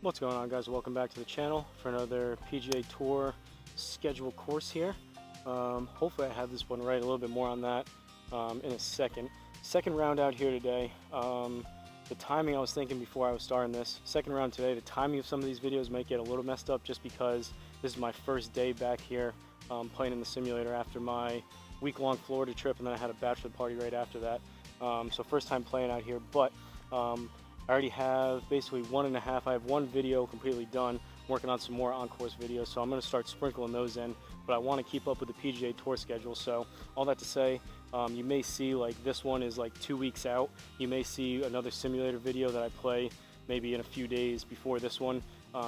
What's going on, guys? Welcome back to the channel for another PGA Tour schedule course here. Hopefully I have this one right, a little bit more on that in a second. Second round out here today. The timing, I was thinking before I was starting this, second round today, the timing of some of these videos might get a little messed up just because this is my first day back here playing in the simulator after my week-long Florida trip, and then I had a bachelor party right after that. So first time playing out here, but I already have basically I have one video completely done. I'm working on some more on-course videos, so I'm going to start sprinkling those in, but I want to keep up with the PGA Tour schedule. So all that to say, you may see, like, this one is like 2 weeks out. You may see another simulator video that I play maybe in a few days before this one,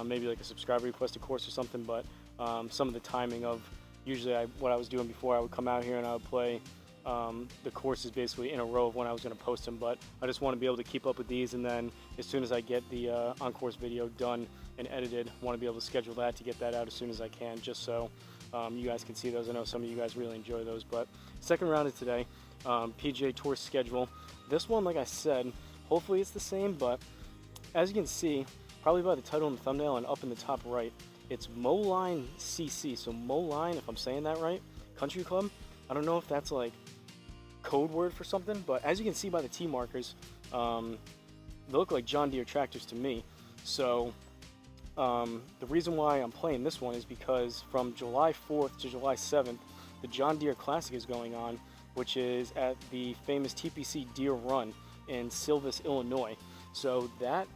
maybe like a subscriber requested course or something, but some of the timing of usually what I was doing before, I would come out here and I would play the courses basically in a row of when I was going to post them, but I just want to be able to keep up with these, and then as soon as I get the on-course video done and edited, I want to be able to schedule that to get that out as soon as I can, just so you guys can see those. I know some of you guys really enjoy those. But second round of today, PGA Tour schedule. This one, like I said, hopefully it's the same, but as you can see, probably by the title and the thumbnail and up in the top right, it's Moline CC. So Moline, if I'm saying that right, Country Club. I don't know if that's like code word for something, but as you can see by the T markers, they look like John Deere tractors to me. So the reason why I'm playing this one is because from July 4th to July 7th, the John Deere Classic is going on, which is at the famous TPC Deere Run in Silvis, Illinois. So that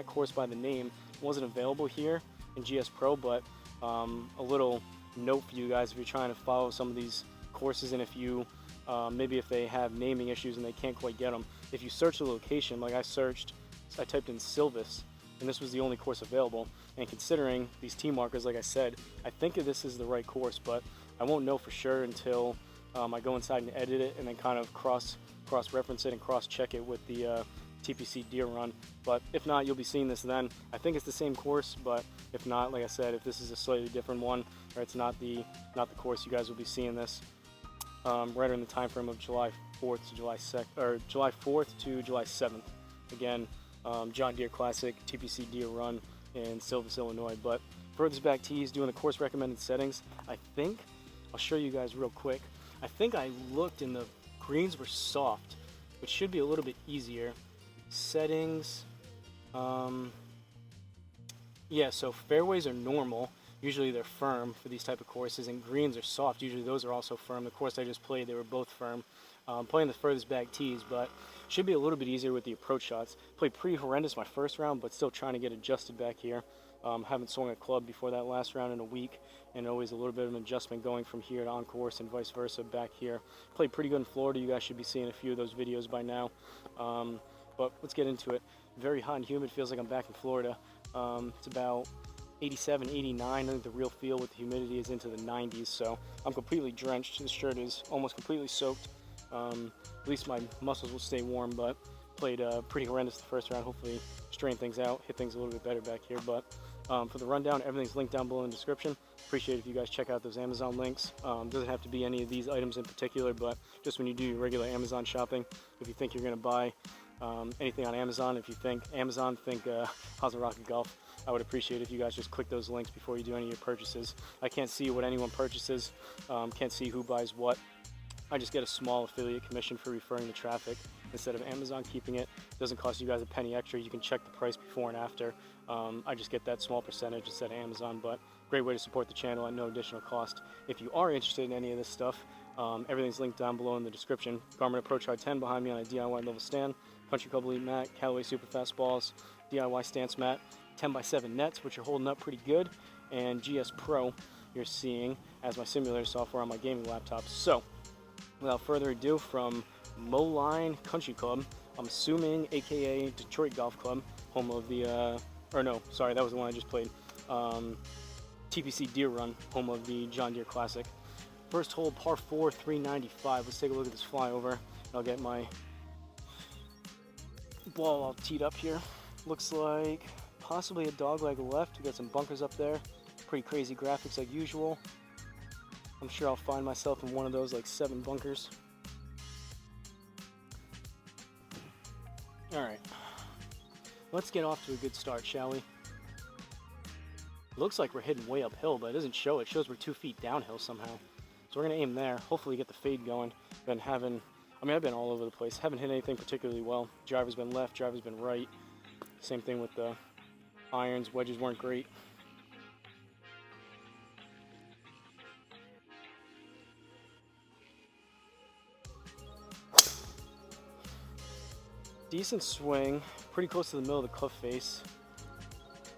course by the name wasn't available here in GSPro, but a little note for you guys if you're trying to follow some of these courses, and if you maybe if they have naming issues and they can't quite get them, if you search the location, like I typed in Silvis, and this was the only course available, and considering these T markers, like I said, I think this is the right course, but I won't know for sure until I go inside and edit it and then kind of cross-reference it and cross-check it with the TPC Deere Run. But if not, you'll be seeing this then. I think it's the same course, but if not, like I said, if this is a slightly different one, or it's not the course, you guys will be seeing this right in the time frame of July 4th to July 2nd, or July 4th to July 7th. Again, John Deere Classic, TPC Deere Run in Silvis, Illinois. But furthest back tees, doing the course recommended settings. I think I'll show you guys real quick. I think I looked and the greens were soft, which should be a little bit easier. Settings, yeah, so fairways are normal. Usually they're firm for these type of courses, and greens are soft. Usually those are also firm. The course I just played, they were both firm. Playing the furthest back tees, but should be a little bit easier with the approach shots. Played pretty horrendous my first round, but still trying to get adjusted back here. Haven't swung a club before that last round in a week, and always a little bit of an adjustment going from here to on course and vice versa back here. Played pretty good in Florida. You guys should be seeing a few of those videos by now. But let's get into it. Very hot and humid. Feels like I'm back in Florida. It's about 87, 89. I think the real feel with the humidity is into the 90s, so I'm completely drenched. This shirt is almost completely soaked. At least my muscles will stay warm, but played pretty horrendous the first round. Hopefully straighten things out, hit things a little bit better back here. But for the rundown, everything's linked down below in the description. Appreciate if you guys check out those Amazon links. Doesn't have to be any of these items in particular, but just when you do your regular Amazon shopping, if you think you're going to buy anything on Amazon, if you think Amazon, think Hosel Rocket Golf, I would appreciate if you guys just click those links before you do any of your purchases. I can't see what anyone purchases, can't see who buys what. I just get a small affiliate commission for referring the traffic instead of Amazon keeping it. It doesn't cost you guys a penny extra. You can check the price before and after. I just get that small percentage instead of Amazon, but great way to support the channel at no additional cost. If you are interested in any of this stuff, everything's linked down below in the description. Garmin Approach R10 behind me on a DIY level stand, Country Club Elite mat, Callaway Super Fast balls, DIY stance mat, 10x7 nets, which are holding up pretty good, and GSPro you're seeing as my simulator software on my gaming laptop. So without further ado, from Moline Country Club, I'm assuming aka Detroit Golf Club, home of the or no, sorry, that was the one I just played, TPC Deere Run, home of the John Deere Classic. First hole, par 4, 395. Let's take a look at this flyover. I'll get my ball all teed up here. Looks like possibly a dogleg left. We got some bunkers up there. Pretty crazy graphics like usual. I'm sure I'll find myself in one of those, like 7 bunkers. Alright, let's get off to a good start, shall we? Looks like we're hitting way uphill, but it doesn't show. It shows we're 2 feet downhill somehow. So we're gonna aim there, hopefully get the fade going. I've been all over the place. Haven't hit anything particularly well. Driver's been left, driver's been right. Same thing with the irons, wedges weren't great. Decent swing, pretty close to the middle of the cliff face.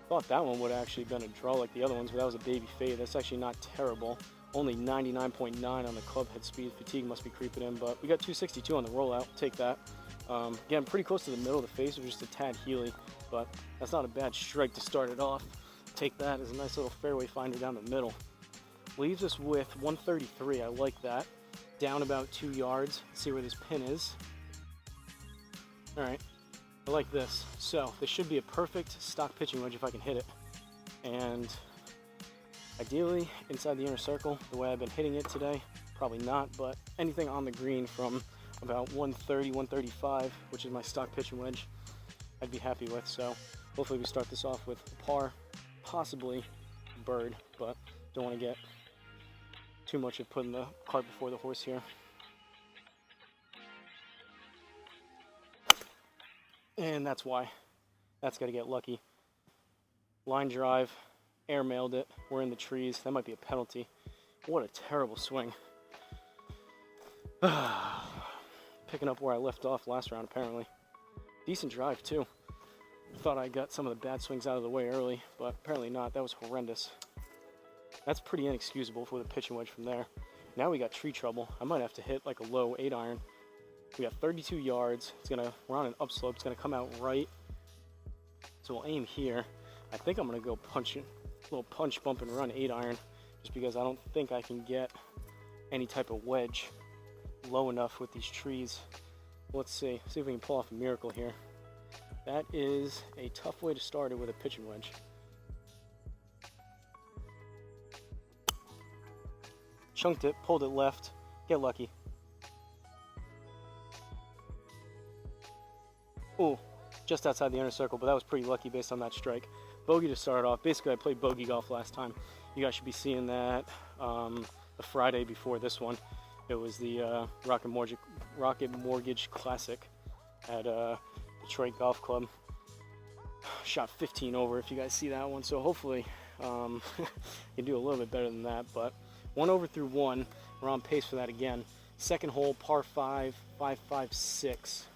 Thought that one would have actually been a draw like the other ones, but that was a baby fade. That's actually not terrible. Only 99.9 on the club head speed. Fatigue must be creeping in, but we got 262 on the rollout. Take that. Again, pretty close to the middle of the face. It was just a tad heely, but that's not a bad strike to start it off. Take that as a nice little fairway finder down the middle. Leaves us with 133. I like that. Down about 2 yards. Let's see where this pin is. All right. I like this. So this should be a perfect stock pitching wedge if I can hit it. And ideally inside the inner circle, the way I've been hitting it today. Probably not, but anything on the green from about 130, 135, which is my stock pitching wedge, I'd be happy with. So hopefully we start this off with a par, possibly a bird, but don't want to get too much of putting the cart before the horse here. And that's why. That's got to get lucky. Line drive, air mailed it. We're in the trees. That might be a penalty. What a terrible swing. Picking up where I left off last round, apparently. Decent drive, too. Thought I got some of the bad swings out of the way early, but apparently not. That was horrendous. That's pretty inexcusable for the pitching wedge from there. Now we got tree trouble. I might have to hit like a low 8-iron. We got 32 yards. We're on an upslope. It's gonna come out right. So we'll aim here. I think I'm gonna go punch it, a little punch, bump, and run 8-iron, just because I don't think I can get any type of wedge low enough with these trees. Let's see if we can pull off a miracle here. That is a tough way to start it with a pitching wedge. Chunked it, pulled it left, get lucky. Ooh, just outside the inner circle, but that was pretty lucky based on that strike. Bogey to start off. Basically, I played bogey golf last time. You guys should be seeing that the Friday before this one. It was the Rocket Mortgage Classic at Detroit Golf Club. Shot 15 over, if you guys see that one. So hopefully you can do a little bit better than that. But 1 over through 1. We're on pace for that again. Second hole, par 5, 556.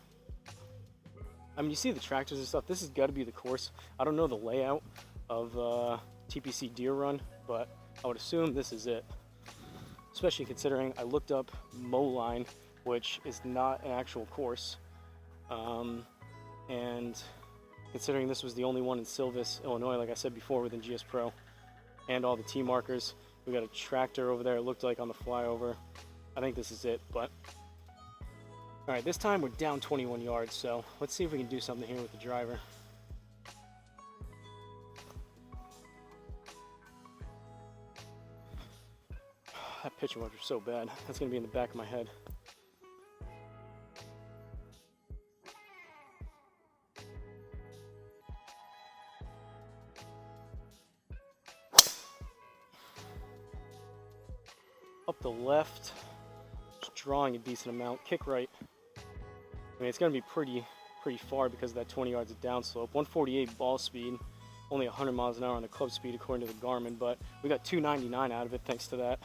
I mean, you see the tractors and stuff. This has got to be the course. I don't know the layout of TPC Deere Run, but I would assume this is it. Especially considering I looked up Moline, which is not an actual course. And considering this was the only one in Silvis, Illinois, like I said before, within GSPro, and all the T markers. We got a tractor over there, it looked like on the flyover. I think this is it, but all right, this time we're down 21 yards, so let's see if we can do something here with the driver. That pitching wedge was so bad. That's going to be in the back of my head. Up the left, just drawing a decent amount. Kick right. I mean, it's going to be pretty far because of that 20 yards of downslope. 148 ball speed, only 100 miles an hour on the club speed according to the Garmin, but we got 299 out of it thanks to that.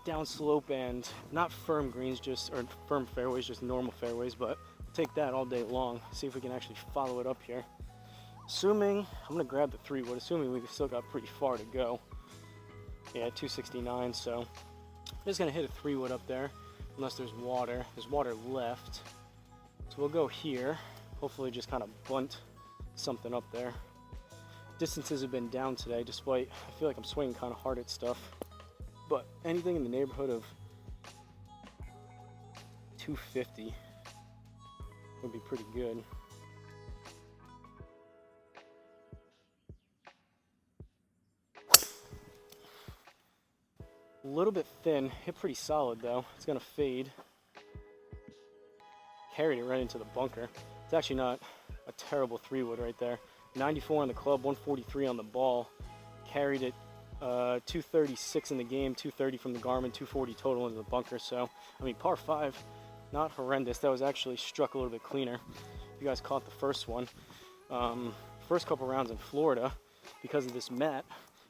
Downslope and not firm greens, or firm fairways, just normal fairways, but take that all day long. See if we can actually follow it up here. Assuming, I'm going to grab the 3-wood, assuming we've still got pretty far to go. Yeah, 269, so I'm just going to hit a 3-wood up there. Unless there's water. There's water left. So we'll go here. Hopefully just kind of bunt something up there. Distances have been down today, despite I feel like I'm swinging kind of hard at stuff. But anything in the neighborhood of 250 would be pretty good. A little bit thin, hit pretty solid though. It's gonna fade. Carried it right into the bunker. It's actually not a terrible 3-wood right there. 94 on the club, 143 on the ball. Carried it 236 in the game, 230 from the Garmin, 240 total into the bunker. So, I mean, par 5, not horrendous. That was actually struck a little bit cleaner. You guys caught the first one. First couple rounds in Florida, because of this mat,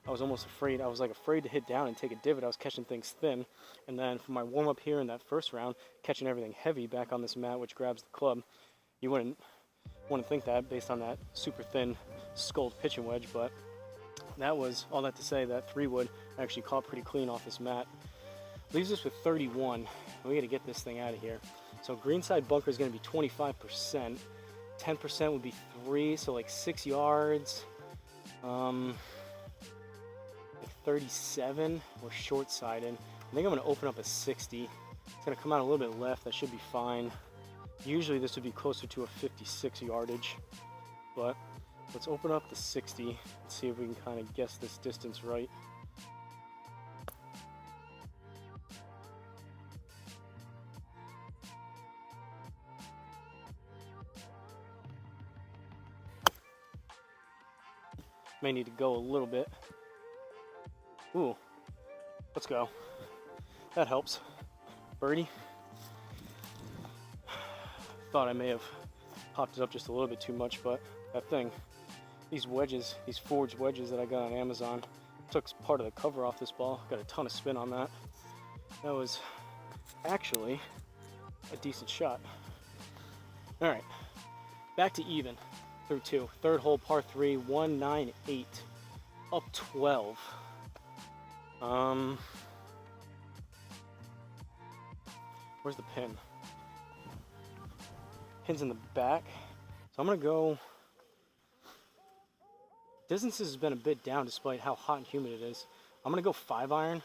I was almost afraid. I was like afraid to hit down and take a divot. I was catching things thin. And then for my warm-up here in that first round, catching everything heavy back on this mat, which grabs the club. You wouldn't want to think that based on that super thin sculled pitching wedge, but that was all that to say that 3-wood actually caught pretty clean off this mat. Leaves us with 31. We got to get this thing out of here. So greenside bunker is going to be 25%. 10% would be 3, so like 6 yards. Like 37. We're short-sided. I think I'm going to open up a 60. It's going to come out a little bit left. That should be fine. Usually this would be closer to a 56 yardage, but let's open up the 60 and see if we can kind of guess this distance right. May need to go a little bit. Ooh, let's go. That helps. Birdie. Thought I may have popped it up just a little bit too much, but that thing, these wedges, these forged wedges that I got on Amazon, took part of the cover off this ball. Got a ton of spin on that. That was actually a decent shot. All right, back to even through 2. Third hole, par 3, 198, up 12. Where's the pin? Pin's in the back, so I'm gonna go. Distance has been a bit down despite how hot and humid it is. I'm gonna go 5-iron.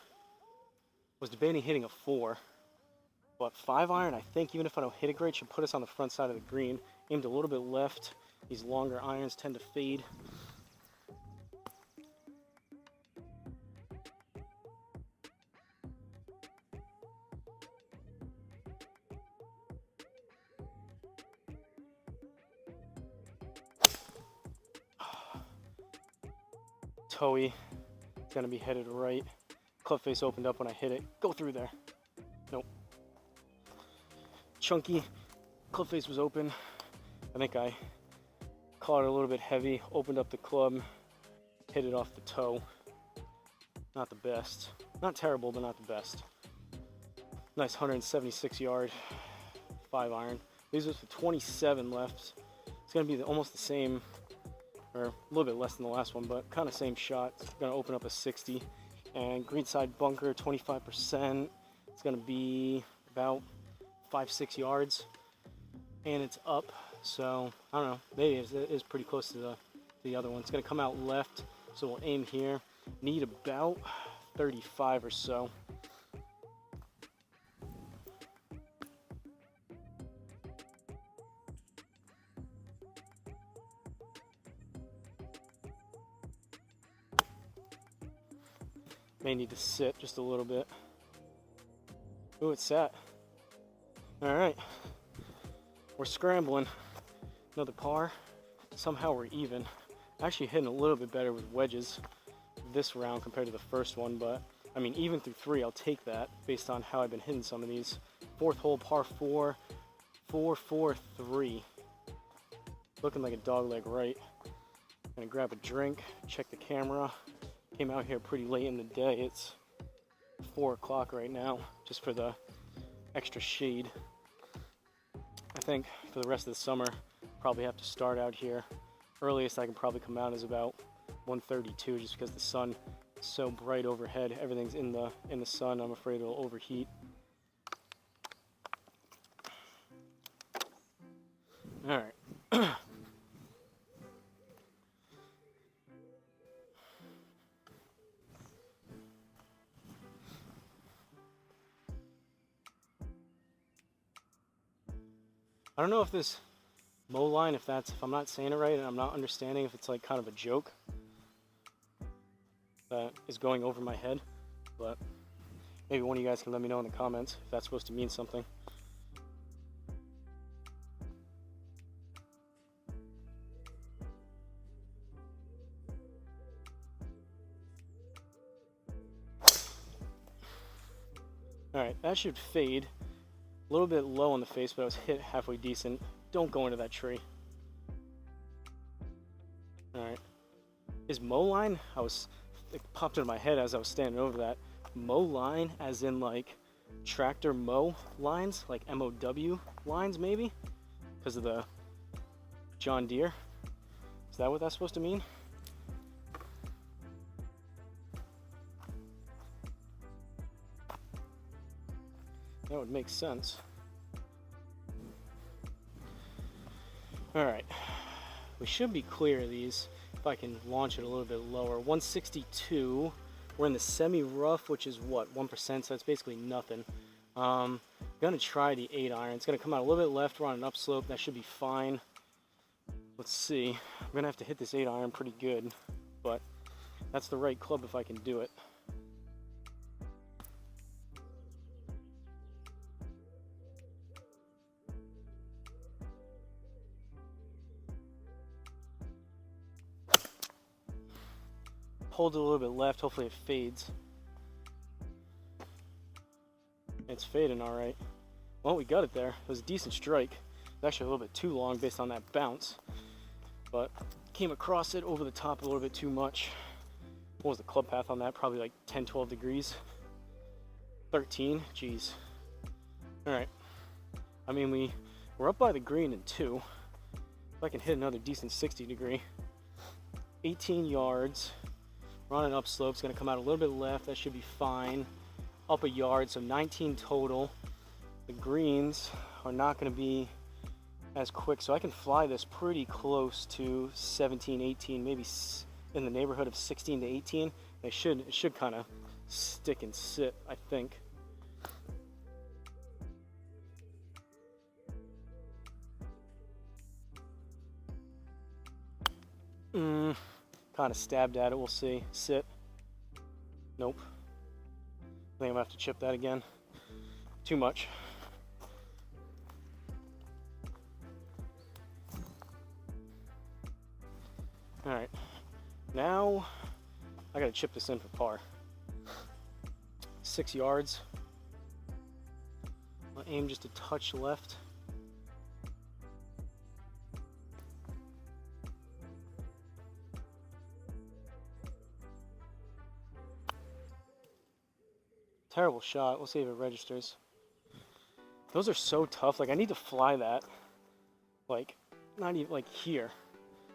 Was debating hitting a 4, but 5-iron, I think, even if I don't hit it great, should put us on the front side of the green. Aimed a little bit left. These longer irons tend to fade. Toey, it's gonna be headed right. Club face opened up when I hit it. Go through there. Nope. Chunky, club face was open. I think I caught it a little bit heavy, opened up the club, hit it off the toe. Not the best. Not terrible, but not the best. Nice 176 yard 5-iron. Leaves us with 27 left. It's gonna be almost the same, or a little bit less than the last one, but kind of same shot. It's gonna open up a 60. And greenside bunker, 25%. It's gonna be about 5-6 yards. And it's up, so I don't know, maybe it is pretty close to the other one. It's gonna come out left, so we'll aim here. Need about 35 or so. May need to sit just a little bit. Ooh, it's sat. All right, we're scrambling. Another par. Somehow we're even. Actually hitting a little bit better with wedges this round compared to the first one, but I mean, even through 3, I'll take that based on how I've been hitting some of these. Fourth hole, par 4, 4-4-3. Looking like a dog leg right. Gonna grab a drink, check the camera. Came out here pretty late in the day. It's 4 o'clock right now, just for the extra shade. I think for the rest of the summer, probably have to start out here. Earliest I can probably come out is about 1:32, just because the sun is so bright overhead. Everything's in the sun. I'm afraid it'll overheat. All right. I don't know if this Moline, if I'm not saying it right and I'm not understanding, if it's like kind of a joke that is going over my head, but maybe one of you guys can let me know in the comments if that's supposed to mean something. Alright, that should fade. A little bit low on the face, but I was hit halfway decent. Don't go into that tree. Alright. Is Moline? It popped into my head as I was standing over that. Moline, as in like tractor mow lines, like MOW lines maybe? Because of the John Deere? Is that what that's supposed to mean? That would make sense. Alright, we should be clear of these if I can launch it a little bit lower. 162, we're in the semi-rough, which is what, 1%, so that's basically nothing. I'm going to try the 8-iron. It's going to come out a little bit left, we're on an upslope, that should be fine. Let's see, I'm going to have to hit this 8-iron pretty good, but that's the right club if I can do it. Hold it a little bit left, hopefully it fades. It's fading all right. Well, we got it there. It was a decent strike. It's actually a little bit too long based on that bounce, but came across it over the top a little bit too much. What was the club path on that? Probably like 10-12 degrees. 13, geez. All right, I mean we're up by the green in 2. If I can hit another decent 60 degree, 18 yards, we're on an upslope. It's going to come out a little bit left, that should be fine. Up a yard, so 19 total. The greens are not going to be as quick, so I can fly this pretty close to 17, 18, maybe in the neighborhood of 16 to 18. It should kind of stick and sit, I think. Kind of stabbed at it, we'll see. Sit. Nope. I think I'm gonna have to chip that again. Too much. Alright. Now I gotta chip this in for par. 6 yards. I'll aim just a touch left. Terrible shot. We'll see if it registers. Those are so tough. Like, I need to fly that, like, not even like here,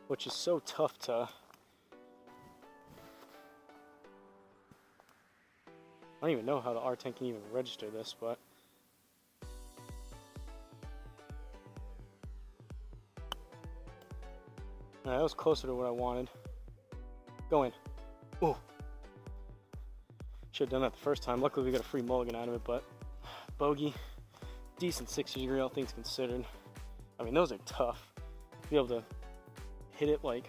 which is so tough to. I don't even know how the R10 can even register this, but that was closer to what I wanted. Go in. Oh. Should have done that the first time. Luckily we got a free mulligan out of it, but bogey, decent 60 degree, all things considered. I mean, those are tough. To be able to hit it like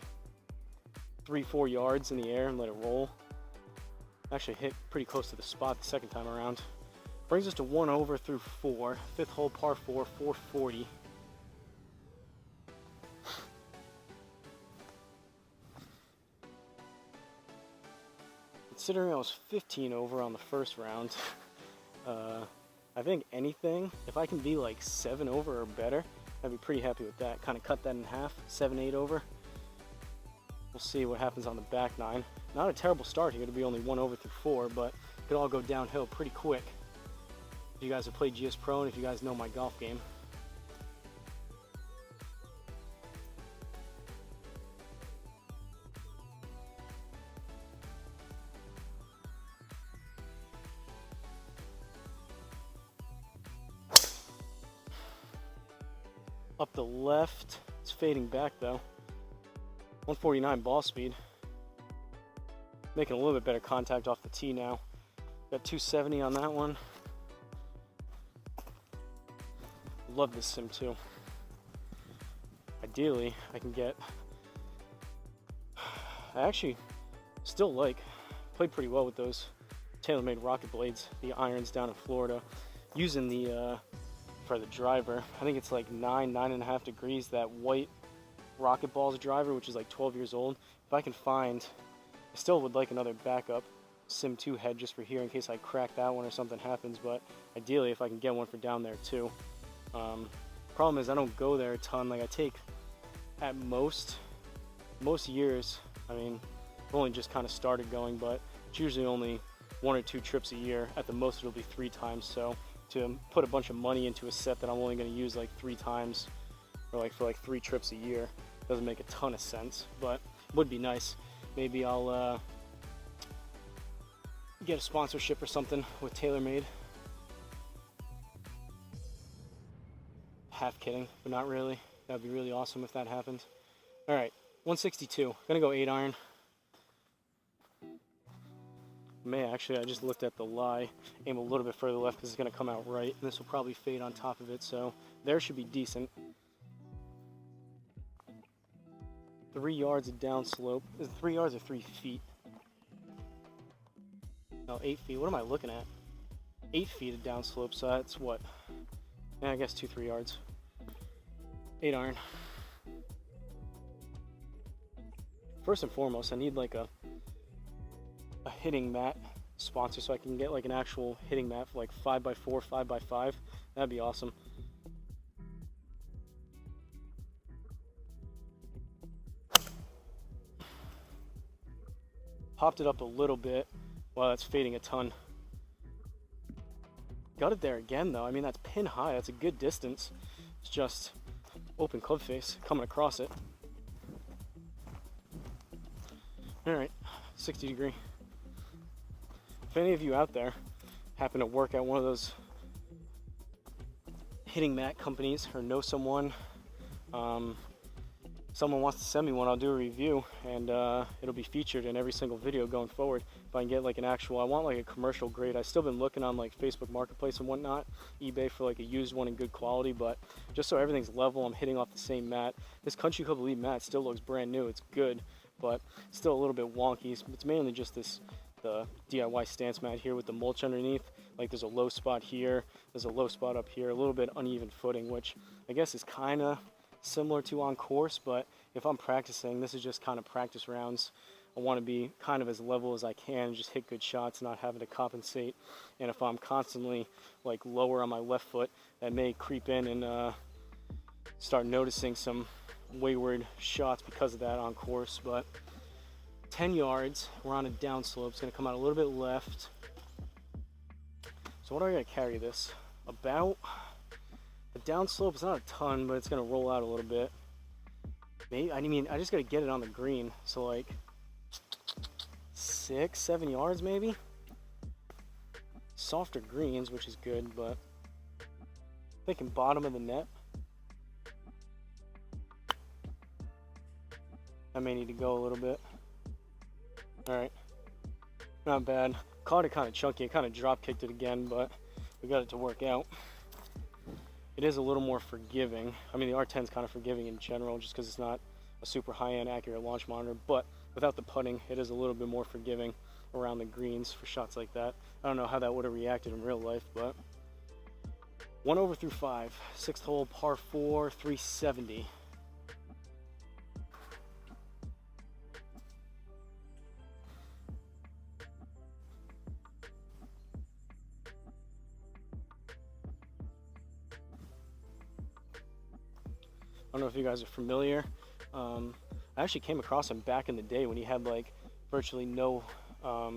3-4 yards in the air and let it roll. Actually hit pretty close to the spot the second time around. Brings us to 1 over through 4. 5th hole, par 4, 440. Considering I was 15 over on the first round, I think anything, if I can be like 7 over or better, I'd be pretty happy with that. Kind of cut that in half, 7-8 over. We'll see what happens on the back 9. Not a terrible start here to be only 1 over through 4, but it could all go downhill pretty quick. If you guys have played GSPro and if you guys know my golf game. Up the left, it's fading back though. 149 ball speed. Making a little bit better contact off the tee now. Got 270 on that one. Love this sim too. Ideally, I can get. I actually still played pretty well with those TaylorMade rocket blades, the irons down in Florida, using the for the driver. I think it's like 9.5 degrees, that white Rocket Balls driver, which is like 12 years old. If I can find, I still would like another backup. Sim 2 head just for here in case I crack that one or something happens, but ideally if I can get one for down there too. Problem is I don't go there a ton. Like I take at most years, I mean, I've only just kind of started going, but it's usually only 1 or 2 trips a year. At the most it'll be 3 times. So to put a bunch of money into a set that I'm only going to use like 3 times or like for like 3 trips a year doesn't make a ton of sense, but would be nice. Maybe I'll get a sponsorship or something with TaylorMade. Half kidding, but not really. That'd be really awesome if that happened. All right, 162. Gonna go 8 iron. Actually, I just looked at the lie. Aim a little bit further left because it's gonna come out right, and this will probably fade on top of it. So there should be decent. 3 yards of downslope. Is it 3 yards or 3 feet? No, 8 feet. What am I looking at? 8 feet of downslope. So that's what? Yeah, I guess 2-3 yards. 8 iron. First and foremost, I need like a hitting mat sponsor so I can get like an actual hitting mat for like 5x4, 5x5. That'd be awesome. Popped it up a little bit. Wow, that's fading a ton. Got it there again though. I mean, that's pin high. That's a good distance. It's just open club face coming across it. All right, 60 degree. If any of you out there happen to work at one of those hitting mat companies or know someone, someone wants to send me one, I'll do a review and it'll be featured in every single video going forward. If I can get like an actual, I want like a commercial grade. I've still been looking on like Facebook Marketplace and whatnot, eBay for like a used one in good quality, but just so everything's level, I'm hitting off the same mat. This Country Club Elite mat still looks brand new. It's good, but still a little bit wonky. It's mainly just the DIY stance mat here with the mulch underneath. Like there's a low spot here, there's a low spot up here, a little bit uneven footing, which I guess is kind of similar to on course, but if I'm practicing, this is just kind of practice rounds. I want to be kind of as level as I can, just hit good shots, not having to compensate. And if I'm constantly like lower on my left foot, that may creep in and start noticing some wayward shots because of that on course. But 10 yards, we're on a downslope. It's going to come out a little bit left. So what do I got to carry this? About the downslope is not a ton, but it's going to roll out a little bit. Maybe, I mean, I just got to get it on the green. So like 6-7 yards maybe. Softer greens, which is good, but thinking bottom of the net. I may need to go a little bit. All right, not bad. Caught it kind of chunky. It kind of drop kicked it again, but we got it to work out. It is a little more forgiving. I mean, the R10 is kind of forgiving in general just because it's not a super high-end accurate launch monitor, but without the putting, it is a little bit more forgiving around the greens for shots like that. I don't know how that would have reacted in real life, but 1 over through 5, 6th hole, par 4, 370. I don't know if you guys are familiar. I actually came across him back in the day when he had like virtually no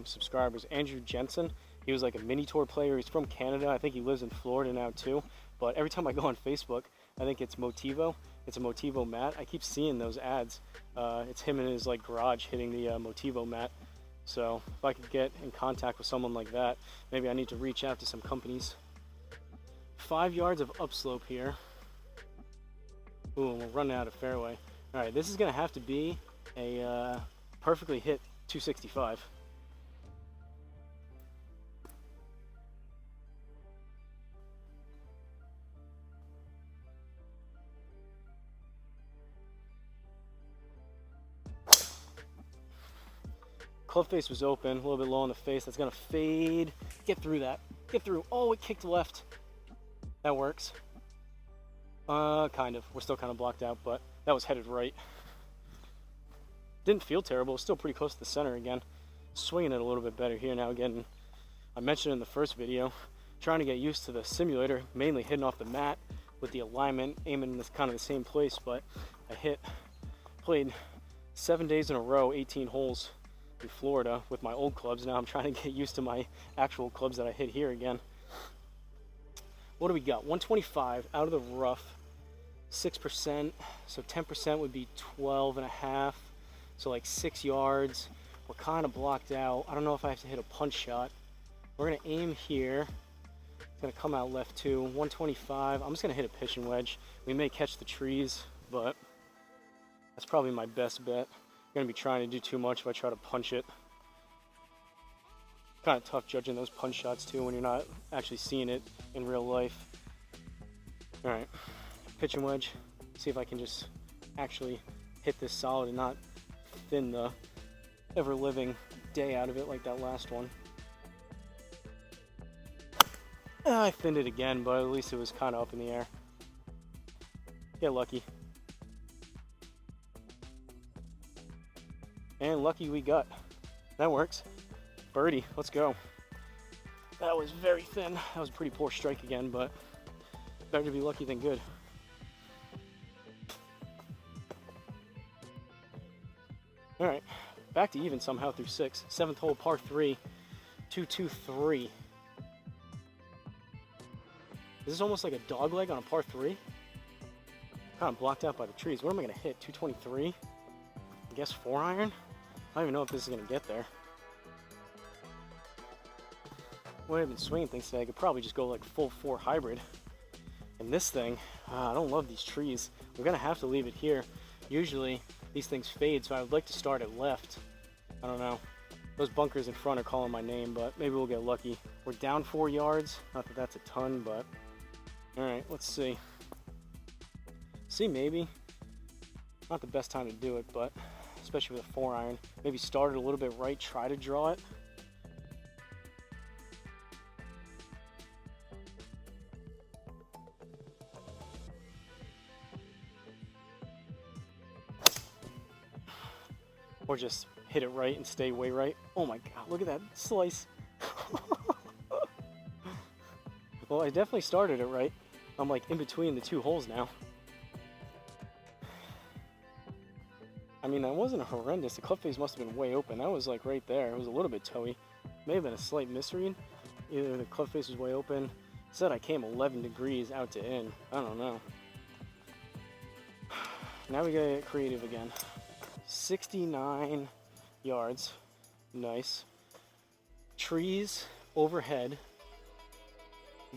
subscribers. Andrew Jensen, he was like a mini tour player. He's from Canada. I think he lives in Florida now too. But every time I go on Facebook, I think it's Motivo. It's a Motivo mat. I keep seeing those ads. It's him in his like garage hitting the Motivo mat. So if I could get in contact with someone like that, maybe I need to reach out to some companies. 5 yards of upslope here. Ooh, we're running out of fairway. All right, this is gonna have to be a perfectly hit 265. Club face was open, a little bit low on the face. That's gonna fade. Get through that. Get through. Oh, it kicked left. That works. Kind of. We're still kind of blocked out, but that was headed right. Didn't feel terrible. It was still pretty close to the center again. swinging it a little bit better here now. Again, I mentioned in the first video, trying to get used to the simulator, mainly hitting off the mat with the alignment, aiming in this kind of the same place. But I played 7 days in a row, 18 holes in Florida with my old clubs. Now I'm trying to get used to my actual clubs that I hit here again. What do we got? 125 out of the rough, 6%, so 10% would be 12.5, so like 6 yards. We're kind of blocked out. I don't know if I have to hit a punch shot. We're gonna aim here. It's gonna come out left too. 125. I'm just gonna hit a pitching wedge. We may catch the trees, but that's probably my best bet. I'm gonna be trying to do too much if I try to punch it. Kind of tough judging those punch shots too when you're not actually seeing it in real life. All right, pitching wedge. See if I can just actually hit this solid and not thin the ever-living day out of it like that last one. I thinned it again, but at least it was kind of up in the air. Get lucky. And lucky we got. That works. Birdie, let's go. That was very thin. That was a pretty poor strike again, but better to be lucky than good. All right, back to even somehow through 6. 7th hole, par 3, 2-2-3. This is almost like a dog leg on a par 3. Kind of blocked out by the trees. What am I gonna hit? 223? I guess 4-iron? I don't even know if this is gonna get there. When I've been swinging things today, I could probably just go like full 4 hybrid. And this thing, I don't love these trees. We're gonna have to leave it here. Usually these things fade, so I would like to start at left. I don't know. Those bunkers in front are calling my name, but maybe we'll get lucky. We're down 4 yards. Not that that's a ton, but all right, let's see. See, maybe. Not the best time to do it, but especially with a 4-iron. Maybe start it a little bit right, try to draw it. Or just hit it right and stay way right. Oh my God, look at that slice. Well, I definitely started it right. I'm like in between the 2 holes now. I mean, that wasn't horrendous. The club face must have been way open. That was like right there. It was a little bit toey. May have been a slight misread. Either the club face was way open. It said I came 11 degrees out to in. I don't know. Now we gotta get creative again. 69 yards. Nice. Trees overhead.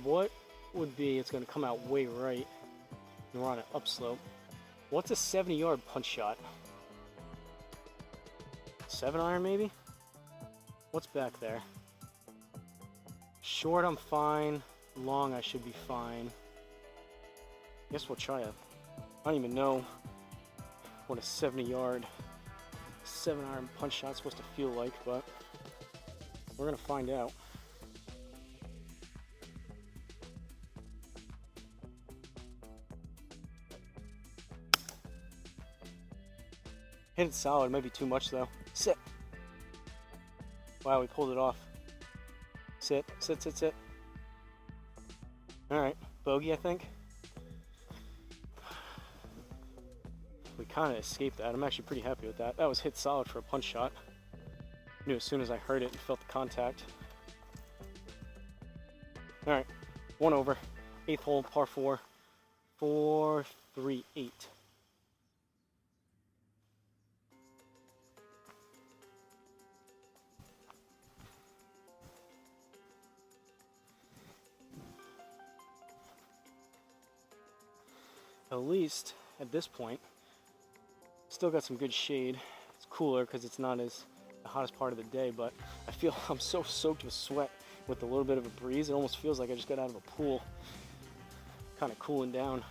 What would be, it's going to come out way right. And we're on an upslope. What's a 70-yard punch shot? 7-iron maybe? What's back there? Short, I'm fine. Long, I should be fine. Guess we'll try it. I don't even know what a 70-yard 7-iron punch shot's supposed to feel like, but we're gonna find out. Hit it solid, maybe too much though. Sit. Wow, we pulled it off. Sit, sit, sit, sit. All right, bogey, I think. We kind of escaped that. I'm actually pretty happy with that. That was hit solid for a punch shot. Knew as soon as I heard it and felt the contact. All right, 1 over. 8th hole, par 4. 4-3-8. At least at this point, still got some good shade. It's cooler because it's not as the hottest part of the day, but I feel I'm so soaked with sweat with a little bit of a breeze. It almost feels like I just got out of a pool, kind of cooling down.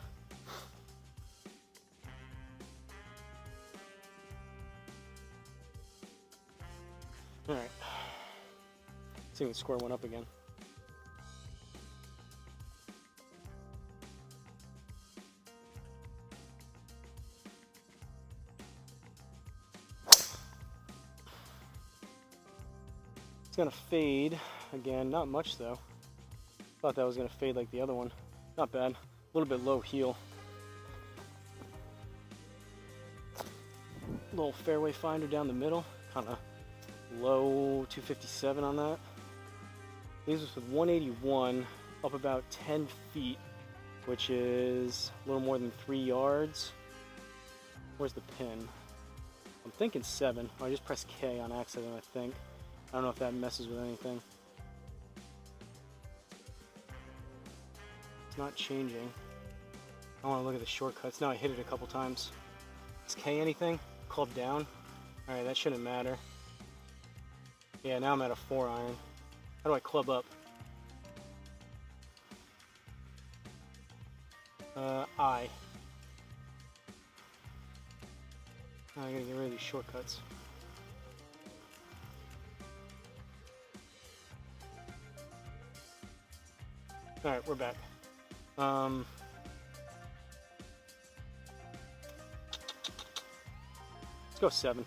All right, see if the score went up again. gonna fade again, not much though. Thought that was gonna fade like the other one. Not bad, a little bit low heel. Little fairway finder down the middle, kind of low 257 on that. Leaves us with 181, up about 10 feet, which is a little more than 3 yards. Where's the pin? I'm thinking 7. I just pressed K on accident, I think. I don't know if that messes with anything. It's not changing. I want to look at the shortcuts. Now I hit it a couple times. Is K anything? Club down? Alright, that shouldn't matter. Yeah, now I'm at a 4 iron. How do I club up? I gotta get rid of these shortcuts. Alright, we're back. Let's go 7.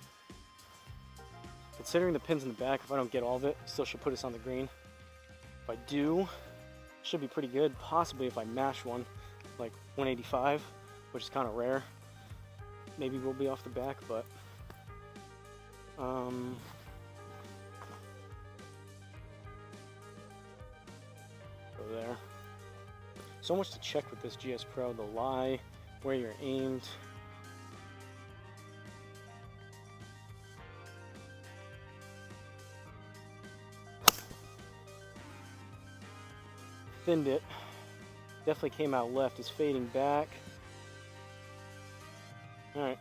Considering the pin's in the back, if I don't get all of it, still should put us on the green. If I do, should be pretty good. Possibly if I mash one, like 185, which is kind of rare. Maybe we'll be off the back, but go there. So much to check with this GSPro, the lie, where you're aimed. Thinned it. Definitely came out left. It's fading back. Alright.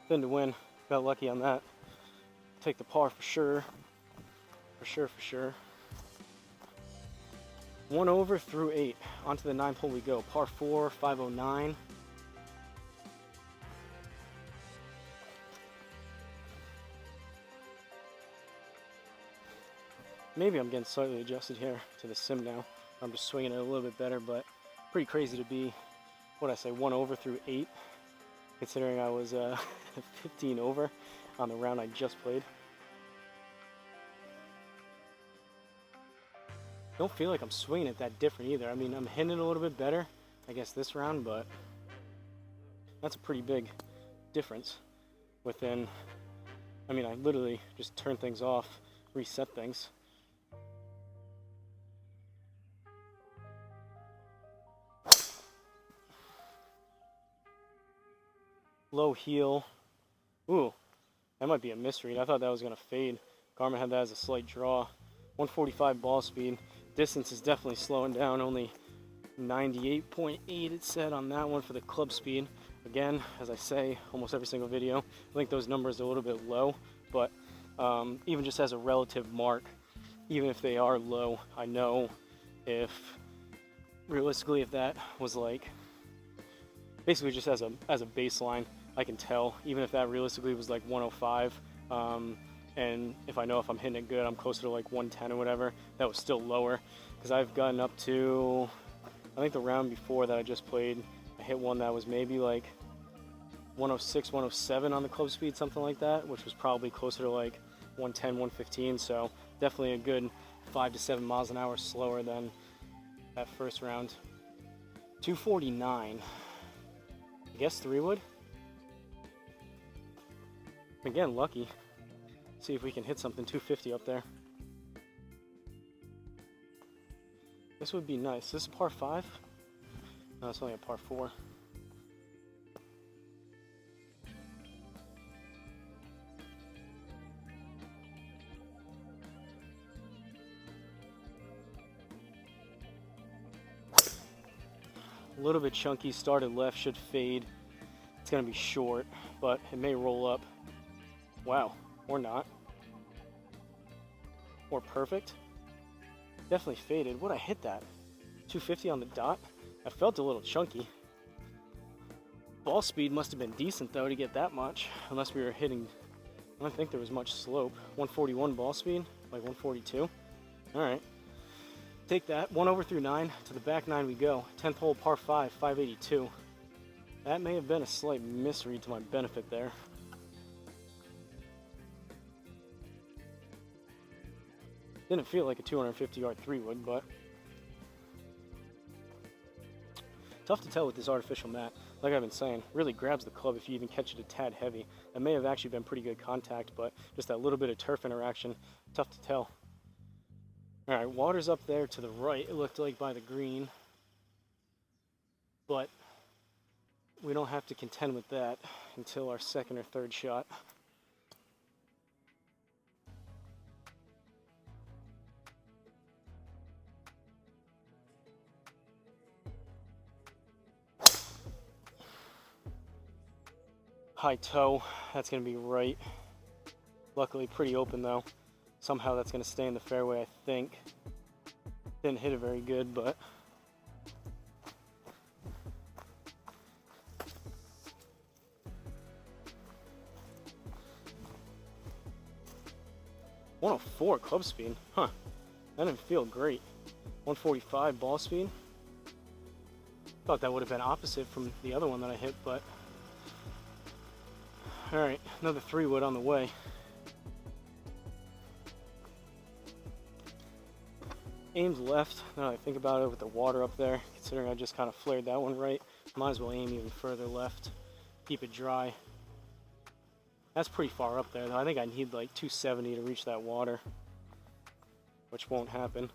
Thin to win. Got lucky on that. Take the par for sure. For sure. 1 over through 8. Onto the 9th hole we go. Par 4, 509. Maybe I'm getting slightly adjusted here to the sim now. I'm just swinging it a little bit better, but pretty crazy to be, what I say, 1 over through 8, considering I was 15 over on the round I just played. Don't feel like I'm swinging it that different either. I mean, I'm hitting it a little bit better, I guess, this round, but that's a pretty big difference within, I mean, I literally just turned things off, reset things. Low heel. Ooh, that might be a misread. I thought that was going to fade. Garmin had that as a slight draw. 145 ball speed. Distance is definitely slowing down. Only 98.8 it said on that one for the club speed. Again, as I say almost every single video, I think those numbers are a little bit low, but even just as a relative mark, even if they are low, I know if realistically if that was like basically just as a baseline, I can tell, even if that realistically was like 105, and if I know if I'm hitting it good, I'm closer to like 110 or whatever, that was still lower, because I've gotten up to, I think the round before that I just played, I hit one that was maybe like 106, 107 on the club speed, something like that, which was probably closer to like 110, 115, so definitely a good 5 to 7 miles an hour slower than that first round. 249. I guess 3 wood. Again, lucky. See if we can hit something 250 up there. This would be nice. This is par 5? No, it's only a par 4. A little bit chunky, started left, should fade. It's gonna be short, but it may roll up. Wow, or not. Or perfect. Definitely faded. Would I hit that? 250 on the dot? I felt a little chunky. Ball speed must have been decent though to get that much, unless we were hitting, I don't think there was much slope. 141 ball speed, like 142. Alright. Take that, 1 over through 9, to the back 9 we go. 10th hole, par 5, 582. That may have been a slight misread to my benefit there. Didn't feel like a 250-yard 3-wood, but tough to tell with this artificial mat. Like I've been saying, really grabs the club if you even catch it a tad heavy. That may have actually been pretty good contact, but just that little bit of turf interaction, tough to tell. All right, water's up there to the right, it looked like, by the green, but we don't have to contend with that until our second or third shot. High toe, that's going to be right. Luckily pretty open though. Somehow that's going to stay in the fairway, I think. Didn't hit it very good, but .104 club speed, huh? That didn't feel great. 145 ball speed. Thought that would have been opposite from the other one that I hit, but all right, another 3-wood on the way. Aimed left, now that I think about it, with the water up there, considering I just kind of flared that one right, might as well aim even further left, keep it dry. That's pretty far up there though. I think I need like 270 to reach that water, which won't happen.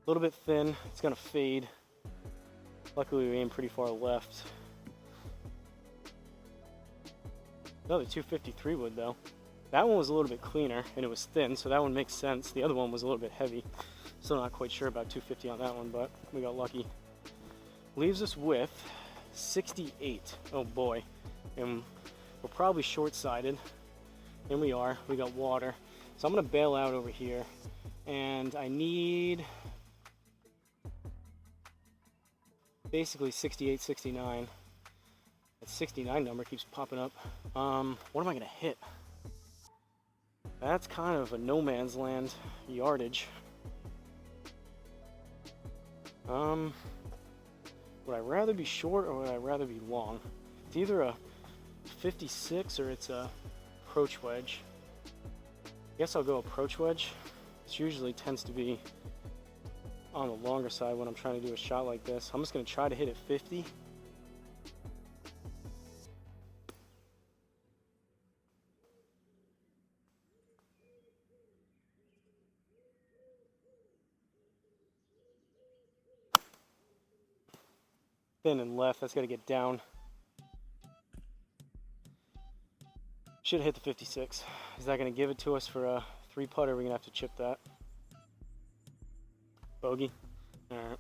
A little bit thin, it's gonna fade. Luckily we aimed pretty far left. Another 253 wood though. That one was a little bit cleaner and it was thin, so that one makes sense. The other one was a little bit heavy. Still not quite sure about 250 on that one, but we got lucky. Leaves us with 68. Oh boy. And we're probably short-sighted. And we are. We got water. So I'm gonna bail out over here. And I need basically 68, 69. That 69 number keeps popping up. What am I gonna hit? That's kind of a no man's land yardage. Would I rather be short or would I rather be long? It's either a 56 or it's a approach wedge. I guess I'll go approach wedge. It usually tends to be on the longer side when I'm trying to do a shot like this. I'm just going to try to hit it 50. Thin and left, that's got to get down. Should have hit the 56. Is that going to give it to us for a 3-putt, or are we going to have to chip that? Bogey. Alright.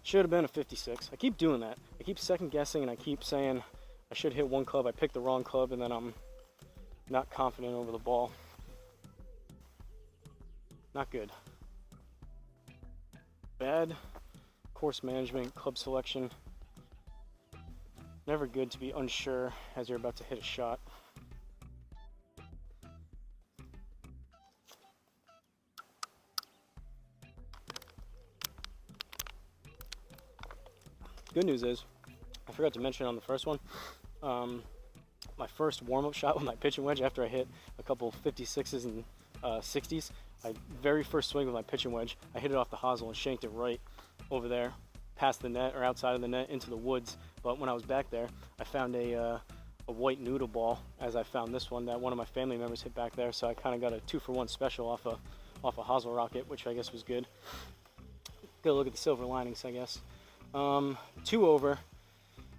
Should have been a 56. I keep doing that. I keep second guessing and I keep saying I should hit one club. I pick the wrong club and then I'm not confident over the ball. Not good. Bad course management, club selection. Never good to be unsure as you're about to hit a shot. Good news is, I forgot to mention on the first one, my first warm-up shot with my pitching wedge after I hit a couple 56s and 60s, very first swing with my pitching wedge, I hit it off the hosel and shanked it right over there, past the net or outside of the net into the woods. But when I was back there, I found a white noodle ball, as I found this one that one of my family members hit back there. So I kind of got a 2-for-1 special off a Hosel rocket, which I guess was good. Good look at the silver linings, I guess. 2 over,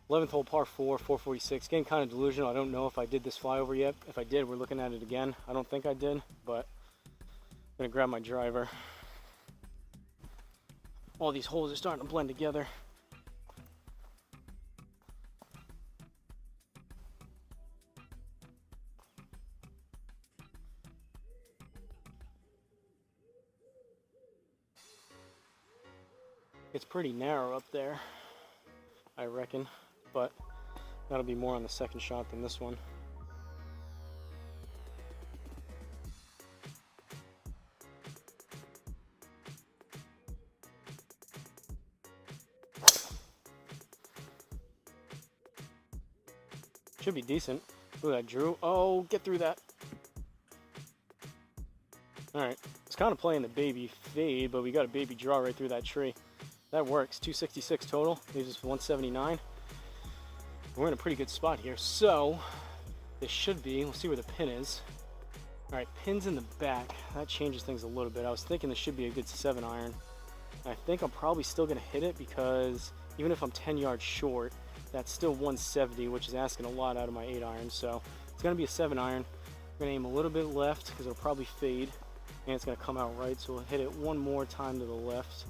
11th hole par 4, 446. Getting kind of delusional. I don't know if I did this flyover yet. If I did, we're looking at it again. I don't think I did, but I'm gonna grab my driver. All these holes are starting to blend together. It's pretty narrow up there, I reckon, but that'll be more on the second shot than this one. Should be decent. Look at that, Drew. Oh, get through that. All right, it's kind of playing the baby fade, but we got a baby draw right through that tree. That works. 266 total. Leaves us 179. We're in a pretty good spot here. So this should be, we'll see where the pin is. All right, pin's in the back. That changes things a little bit. I was thinking this should be a good 7-iron. I think I'm probably still gonna hit it because even if I'm 10 yards short, that's still 170, which is asking a lot out of my 8-iron. So it's gonna be a 7-iron. I'm gonna aim a little bit left because it'll probably fade, and it's gonna come out right. So we'll hit it one more time to the left,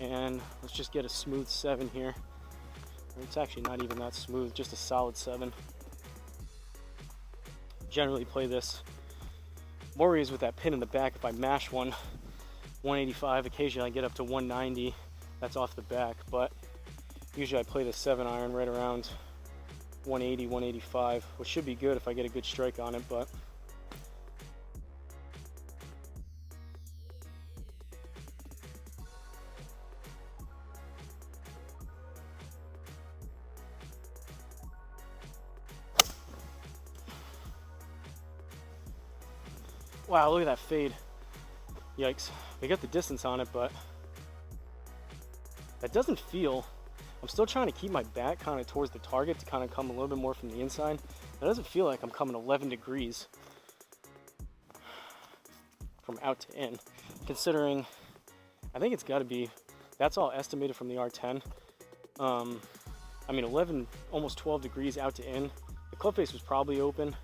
and let's just get a smooth 7 here. It's actually not even that smooth, just a solid 7. Generally play this. Worry is with that pin in the back. If I mash one, 185, occasionally I get up to 190. That's off the back, but usually I play the 7-iron right around 180, 185, which should be good if I get a good strike on it, but wow, look at that fade. Yikes. We got the distance on it, but that doesn't feel, I'm still trying to keep my back kind of towards the target to kind of come a little bit more from the inside. It doesn't feel like I'm coming 11 degrees from out to in, considering I think it's got to be, that's all estimated from the R10. I mean 11, almost 12 degrees out to in. The club face was probably open,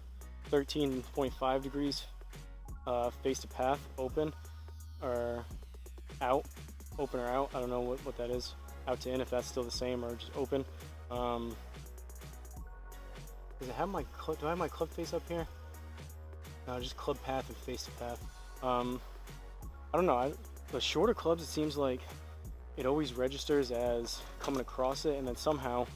13.5 degrees face to path open or out, open or out. I don't know what that is, out to in, if that's still the same or just open. Does it have my club, do I have my club face up here? No, just club path and face to path. I don't know, the shorter clubs, it seems like it always registers as coming across it, and then somehow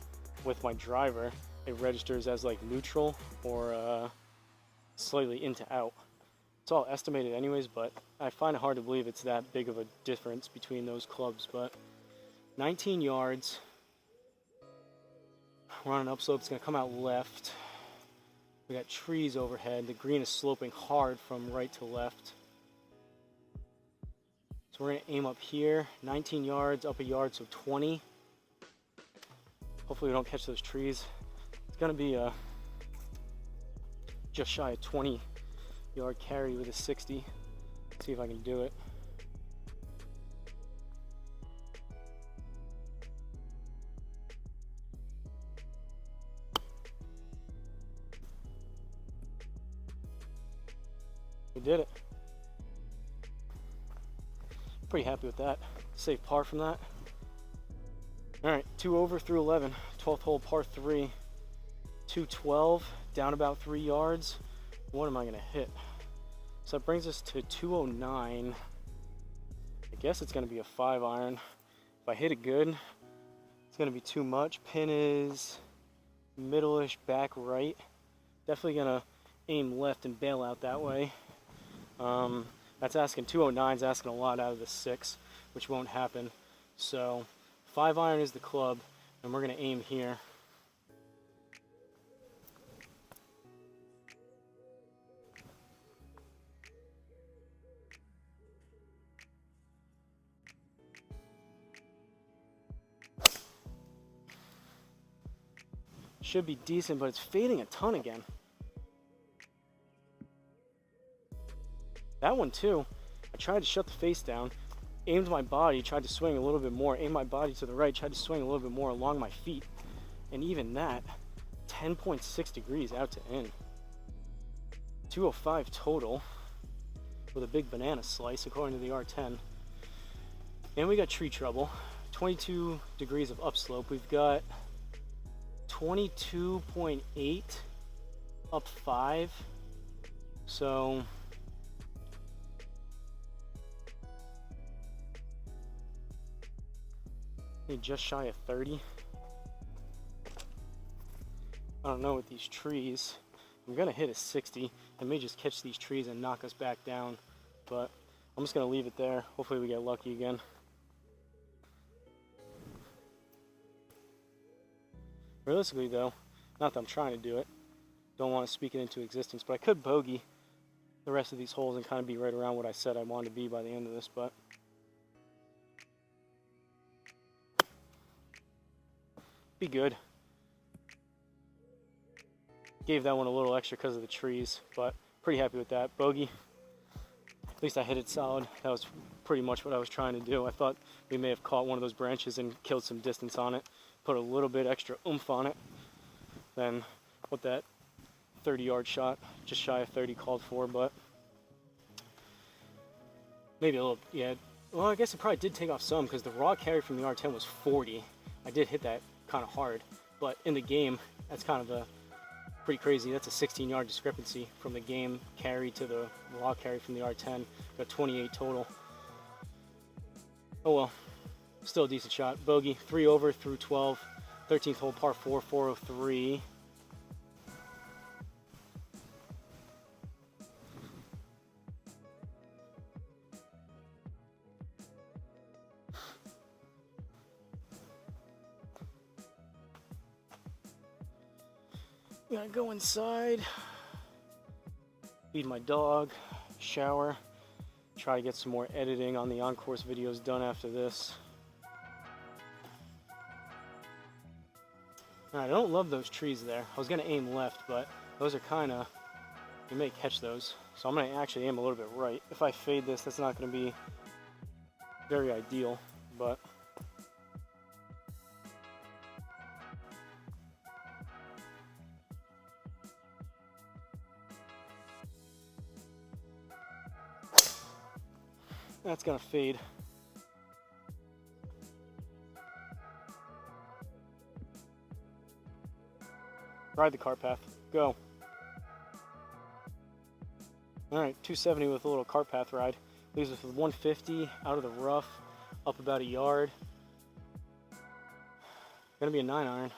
with my driver it registers as like neutral or slightly into out. It's all estimated anyways, but I find it hard to believe it's that big of a difference between those clubs. But 19 yards, we're on an upslope. It's going to come out left. We got trees overhead. The green is sloping hard from right to left. So we're going to aim up here. 19 yards, up a yard, so 20. Hopefully we don't catch those trees. It's going to be just shy of 20 yard carry with a 60. Let's see if I can do it. We did it. Pretty happy with that. Save par from that. All right, 2 over through 11. 12th hole, par 3. 212, down about 3 yards. What am I gonna hit? So that brings us to 209. I guess it's gonna be a 5-iron. If I hit it good, it's gonna be too much. Pin is middle-ish back right. Definitely gonna aim left and bail out that way. That's asking 209's asking a lot out of the 6, which won't happen. So 5-iron is the club, and we're gonna aim here. Should be decent, but it's fading a ton again. That one too, I tried to shut the face down, aimed my body, tried to swing a little bit more, aimed my body to the right, tried to swing a little bit more along my feet. And even that, 10.6 degrees out to in. 205 total with a big banana slice according to the R10. And we got tree trouble, 22 degrees of upslope. We've got 22.8 up 5. So just shy of 30. I don't know with these trees. I'm gonna hit a 60. I may just catch these trees and knock us back down, but I'm just gonna leave it there. Hopefully we get lucky again. Realistically though, not that I'm trying to do it, don't want to speak it into existence, but I could bogey the rest of these holes and kind of be right around what I said I wanted to be by the end of this, but be good. Gave that one a little extra because of the trees, but pretty happy with that. Bogey. At least I hit it solid. That was pretty much what I was trying to do. I thought we may have caught one of those branches and killed some distance on it, put a little bit extra oomph on it than what that 30-yard shot, just shy of 30, called for, but maybe a little, yeah. Well, I guess it probably did take off some because the raw carry from the R10 was 40. I did hit that kind of hard, but in the game, that's kind of a pretty crazy. That's a 16-yard discrepancy from the game carry to the raw carry from the R10. Got 28 total. Oh well, still a decent shot. Bogey, 3 over through 12, 13th hole, par 4, 403. I'm gonna go inside, feed my dog, shower, try to get some more editing on the on-course videos done after this. I don't love those trees there. I was gonna aim left, but those are kind of, you may catch those. So I'm gonna actually aim a little bit right. If I fade this, that's not gonna be very ideal, but that's gonna fade. Ride the cart path. Go. Alright, 270 with a little cart path ride. Leaves us with 150 out of the rough, up about a yard. Gonna be a 9-iron.